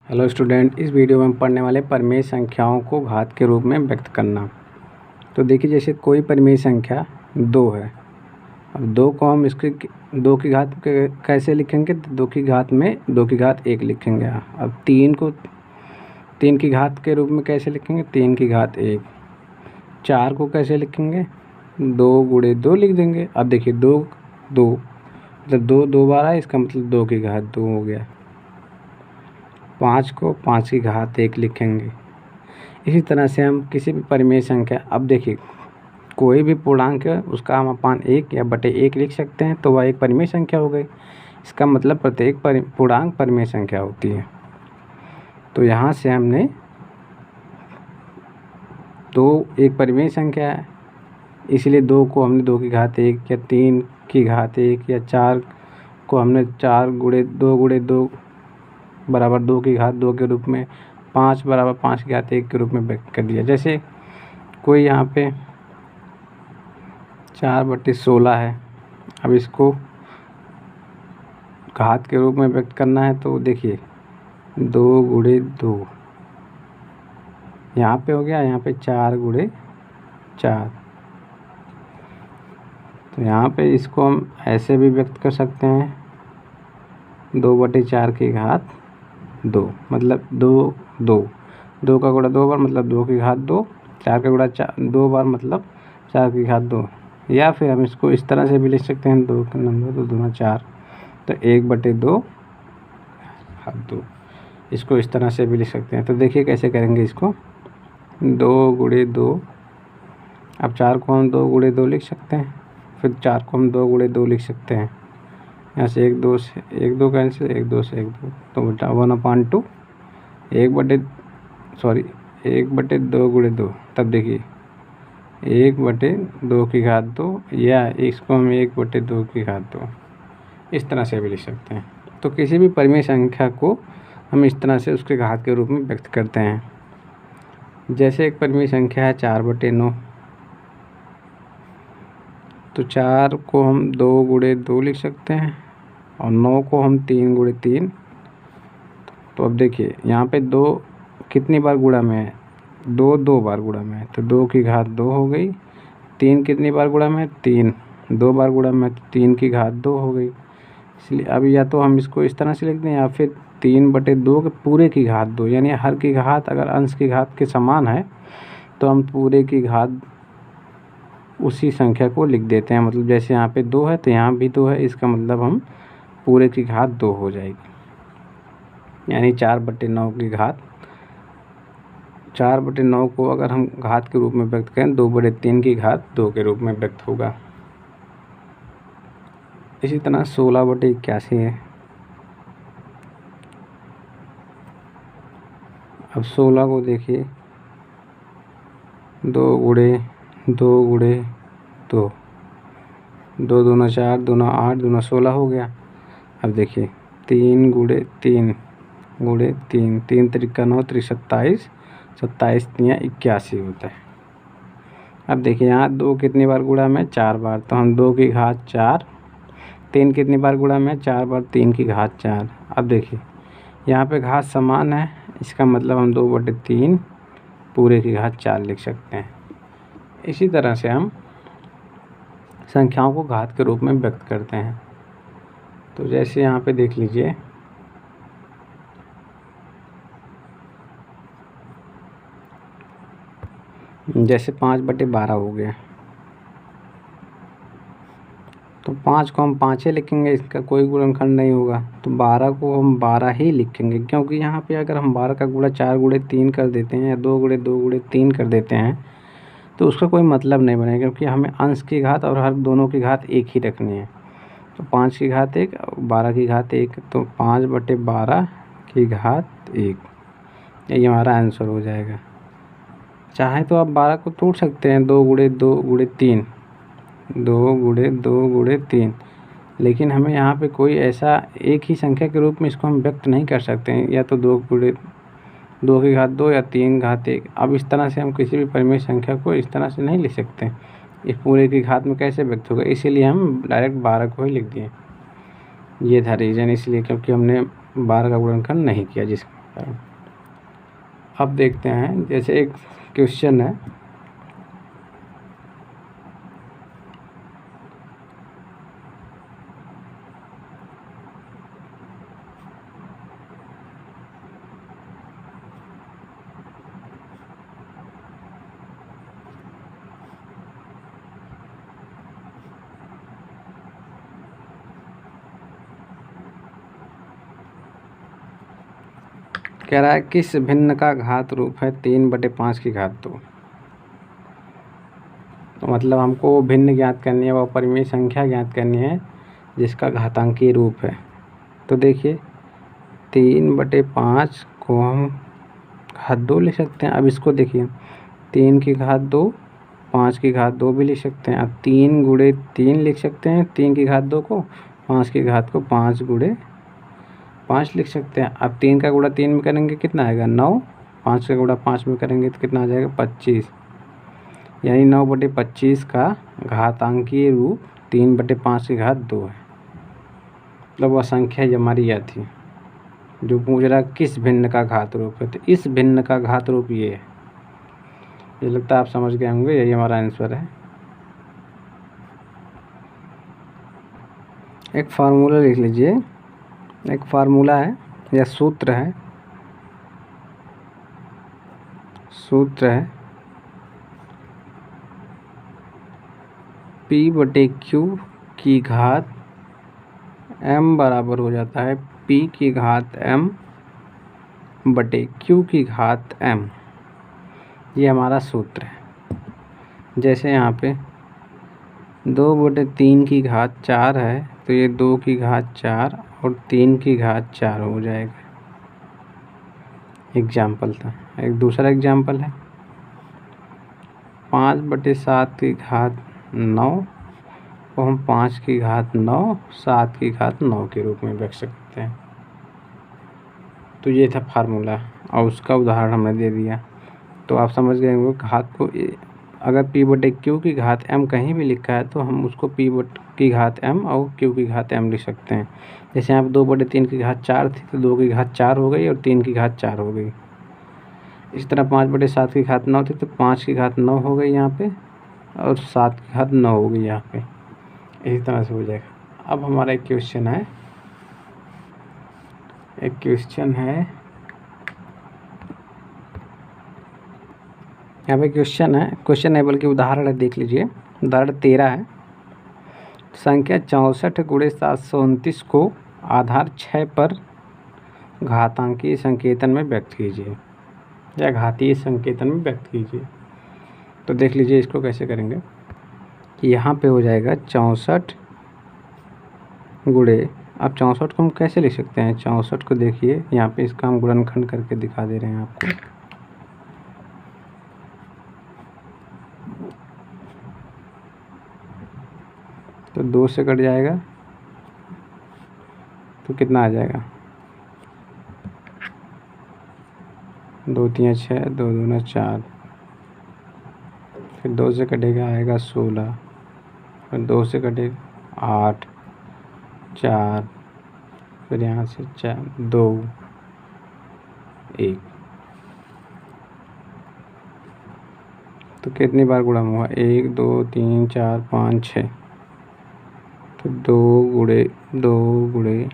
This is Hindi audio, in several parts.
हेलो स्टूडेंट, इस वीडियो में हम पढ़ने वाले परिमेय संख्याओं को घात के रूप में व्यक्त करना। तो देखिए, जैसे कोई परिमेय संख्या 2 है। अब 2 को हम इसकी 2 की घात कैसे लिखेंगे? 2 की घात में 2 की घात 1 लिखेंगे। अब 3 को 3 की घात के रूप में कैसे लिखेंगे? 3 की घात 1। 4 को कैसे लिखेंगे? 2 गुणे 2 लिख देंगे। अब देखिए 2 2 मतलब 2 2 बार आए, इसका मतलब 2 की घात 2 हो गया। 5 को 5 की घात 1 लिखेंगे। इसी तरह से हम किसी भी परिमेय संख्या, अब देखिए कोई भी पूर्णांक है उसका हम अपान 1 या बटे 1 लिख सकते हैं, तो वह एक परिमेय संख्या हो गई। इसका मतलब प्रत्येक पूर्णांक परिमेय संख्या होती है। तो यहाँ से हमने 2 एक परिमेय संख्या है, इसलिए 2 को हमने 2 की घात 1 या 3 की घात 1 या 4 को हमने 4 गुणे 2 बराबर 2 की घात 2 के रूप में, 5 बराबर 5 की घात 1 के रूप में व्यक्त कर दिया। जैसे कोई यहाँ पे 4/16 है, अब इसको घात के रूप में व्यक्त करना है, तो देखिए 2 गुणे 2 यहाँ पे हो गया, यहाँ पे 4 गुणे 4। तो यहाँ पे इसको हम ऐसे भी व्यक्त कर सकते हैं, 2/4 की घात 2, मतलब 2 का गुणा 2 बार मतलब 2 की घात 2, 4 का गुणा 2 बार मतलब 4 की घात 2। या फिर हम इसको इस तरह से भी लिख सकते हैं, 2 का नंबर 2 दूना 4, तो 1/2 घात 2। इसको इस तरह से भी लिख सकते हैं। तो देखिए कैसे करेंगे इसको, 2 गुणे 2। अब 4 को हम 2 गुणे 2 लिख सकते हैं, फिर 4 को हम 2 गुणे 2 लिख सकते हैं। यहाँ से 1 2 से 1 2 कैंसिल, 1 2 से 1 2, तो बटा 1/2 1/2 गुणे 2। तब देखिए 1/2 की घात 2, या इसको हम 1/2 की घात 2 इस तरह से भी लिख सकते हैं। तो किसी भी परिमेय संख्या को हम इस तरह से उसके घात के रूप में व्यक्त करते हैं। जैसे एक परिमेय संख्या है 4/9, तो 4 को हम 2 गुणे 2 लिख सकते हैं और 9 को हम 3 गुणे 3। तो अब देखिए यहाँ पे 2 कितनी बार गुणा में है? 2 बार गुणा में है, तो 2 की घात 2 हो गई। 3 कितनी बार गुणा में है? 3 2 बार गुणा में है, तो 3 की घात 2 हो गई। इसलिए अब या तो हम इसको इस तरह से लिख दें, या फिर 3/2 के पूरे की घात 2, यानी हर की घात अगर अंश की घात के समान है तो हम पूरे की घात उसी संख्या को लिख देते हैं। मतलब जैसे यहाँ पे 2 है तो यहाँ भी 2 है, इसका मतलब हम पूरे की घात 2 हो जाएगी। यानी 4/9 की घात, 4/9 को अगर हम घात के रूप में व्यक्त करें, 2/3 की घात 2 के रूप में व्यक्त होगा। इसी तरह 16/81 है। अब 16 को देखिए, 2 गुणे 2 गुणे 2, 2 दूना 4 दूना 8 दूना 16 हो गया। अब देखिए 3 गुणे 3 गुणे 3, 3 त्रिका 9, 3 27, 27 3 81 होता है। अब देखिए यहाँ 2 कितनी बार गुणा में? 4 बार, तो हम 2 की घात 4। 3 कितनी बार गुणा में? 4 बार, 3 की घात 4। अब देखिए यहाँ पे घात समान है, इसका मतलब हम 2/3 पूरे की घात 4 लिख सकते हैं। इसी तरह से हम संख्याओं को घात के रूप में व्यक्त करते हैं। तो जैसे यहाँ पे देख लीजिए, जैसे 5/12 हो गया, तो 5 को हम 5 ही लिखेंगे, इसका कोई गुणनखंड नहीं होगा। तो 12 को हम 12 ही लिखेंगे, क्योंकि यहाँ पे अगर हम 12 का गुणा 4 गुणे 3 कर देते हैं या 2 गुणे 2 गुणे 3 कर देते हैं तो उसका कोई मतलब नहीं बनेगा, क्योंकि हमें अंश की घात और हर दोनों की घात 1 ही रखनी है। तो 5 की घात 1, 12 की घात 1, तो 5/12 की घात 1, यही हमारा आंसर हो जाएगा। चाहे तो आप 12 को तोड़ सकते हैं, 2 गुणे 2 गुणे 3, 2 गुणे 2 गुणे 3, लेकिन हमें यहाँ पे कोई ऐसा एक ही संख्या के रूप में इसको हम व्यक्त नहीं कर सकते हैं, या तो 2 गुणे 2 की घात 2 या 3 घात 1। अब इस तरह से हम किसी भी परिमेय संख्या को इस तरह से नहीं लिख सकते, इस पूरे की घात में कैसे व्यक्त होगा, इसीलिए हम डायरेक्ट 12 को ही लिख दिए। ये था रीज़न, इसलिए क्योंकि हमने 12 का गुणनखंड नहीं किया। अब देखते हैं, जैसे एक क्वेश्चन है, कह रहा है किस भिन्न का घात रूप है 3/5 की घात 2। तो मतलब हमको भिन्न ज्ञात करनी है, वो परिमेय संख्या ज्ञात करनी है जिसका घातांकीय रूप है। तो देखिए 3/5 को हम घात 2 लिख सकते हैं। अब इसको देखिए 3 की घात 2, 5 की घात 2 भी लिख सकते हैं। अब 3 गुणे 3 लिख सकते हैं 3 की घात 2 को, 5 की घात को 5 गुणे 5 लिख सकते हैं। अब 3 का गुणा 3 में करेंगे कितना आएगा 9, 5 का गुणा 5 में करेंगे तो कितना आ जाएगा 25। यानी 9/25 का घातांकीय रूप 3/5 की घात 2 है। मतलब वह संख्या हमारी यह थी जो पूछ रहा किस भिन्न का घात रूप है। तो इस भिन्न का घात रूप ये है। ये लगता है आप समझ गए होंगे, यही हमारा आंसर है। एक फार्मूला लिख लीजिए, एक फार्मूला है या सूत्र है, P/Q की घात m बराबर हो जाता है P की घात m/Q की घात m। ये हमारा सूत्र है। जैसे यहाँ पे 2/3 की घात 4 है तो ये 2 की घात 4 और 3 की घात 4 हो जाएगा। एग्जाम्पल था। एक दूसरा एग्जाम्पल है 5/7 की घात 9 को हम 5 की घात 9, 7 की घात 9 के रूप में रख सकते हैं। तो ये था फार्मूला और उसका उदाहरण हमने दे दिया। तो आप समझ गए होंगे घात को, अगर P/Q की घात m कहीं भी लिखा है तो हम उसको P की घात m और Q की घात m लिख सकते हैं। जैसे यहाँ 2/3 की घात 4 थी तो 2 की घात 4 हो गई और 3 की घात 4 हो गई। इस तरह 5/7 की घात 9 थी तो 5 की घात 9 हो गई यहाँ पे और 7 की घात 9 हो गई यहाँ पे। इसी तरह से हो जाएगा। अब हमारा एक क्वेश्चन है, यहाँ पे क्वेश्चन है बल्कि उदाहरण है, देख लीजिए। उदाहरण 13 है। संख्या 64 गुणे 729 को आधार 6 पर घातांकीय संकेतन में व्यक्त कीजिए या घातीय संकेतन में व्यक्त कीजिए। तो देख लीजिए इसको कैसे करेंगे कि यहाँ पे हो जाएगा 64 गुणे, अब 64 को हम कैसे लिख सकते हैं। 64 को देखिए यहाँ पे इसका हम गुणनखंड करके दिखा दे रहे हैं आपको। तो 2 से कट जाएगा तो कितना आ जाएगा 2 3 6, 2 2 4, फिर 2 से कटेगा आएगा 16, फिर 2 से कटेगा 8, 4, फिर यहाँ से 4, 2, 1। तो कितनी बार गुणा हुआ 1 2 3 4 5 6। तो 2 गुणे 2 गुणे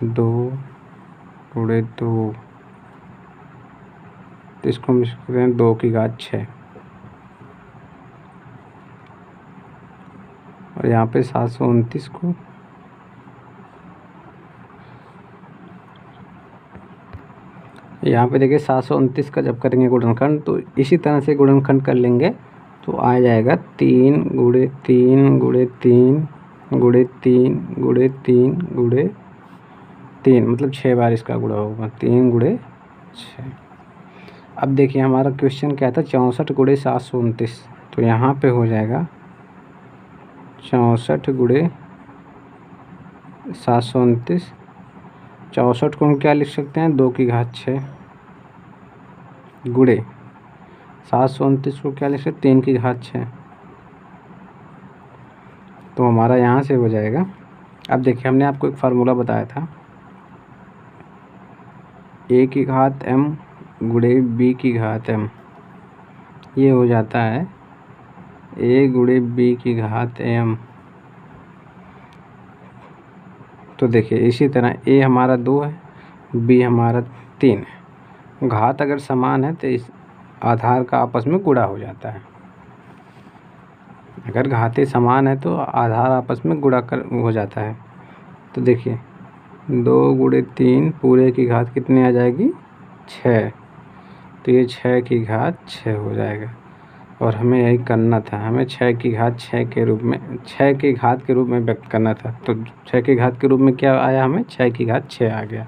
2 गुणे 2, तो इसको हम लिख सकते हैं 2 की घात 6 और यहाँ पे 729 को यहाँ पे देखिए 729 का जब करेंगे गुणनखंड तो इसी तरह से गुणनखंड कर लेंगे तो आ जाएगा 3 गुणे 3 गुणे 3 गुणे 3 गुणे 3 गुणे 3, मतलब 6 बार इसका गुणा होगा 3 गुणे 6। अब देखिए हमारा क्वेश्चन क्या था 64 गुणे 729, तो यहाँ पे हो जाएगा 64 गुणे 729। 64 को हम क्या लिख सकते हैं 2 की घात 6 गुणे 729 को क्या लिख सकते 3 की घात 6। तो हमारा यहाँ से हो जाएगा। अब देखिए हमने आपको एक फार्मूला बताया था ए की घात m गुणे b की घात m, ये हो जाता है a गुणे b की घात m। तो देखिए इसी तरह a हमारा 2 है, b हमारा 3 है। घात अगर समान है तो इस आधार का आपस में गुणा हो जाता है। अगर घातें समान है तो आधार आपस में गुणा कर हो जाता है। तो देखिए 2 गुणे 3 पूरे की घात कितनी आ जाएगी, 6। तो ये 6 की घात 6 हो जाएगा। और हमें यही करना था, हमें 6 की घात 6 के रूप में, 6 की घात के रूप में व्यक्त करना था। तो 6 की घात के रूप में क्या आया, हमें 6 की घात 6 आ गया।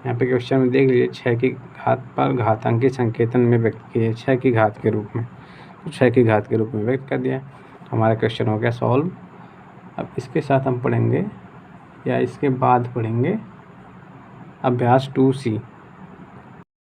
यहाँ पे क्वेश्चन में देख लीजिए 6 की घात पर घातांकी संकेतन में व्यक्त किए 6 की घात के रूप में, तो 6 की घात के रूप में व्यक्त कर दिया। हमारा क्वेश्चन हो गया सॉल्व। अब इसके साथ हम पढ़ेंगे या इसके बाद पढ़ेंगे अभ्यास 2C।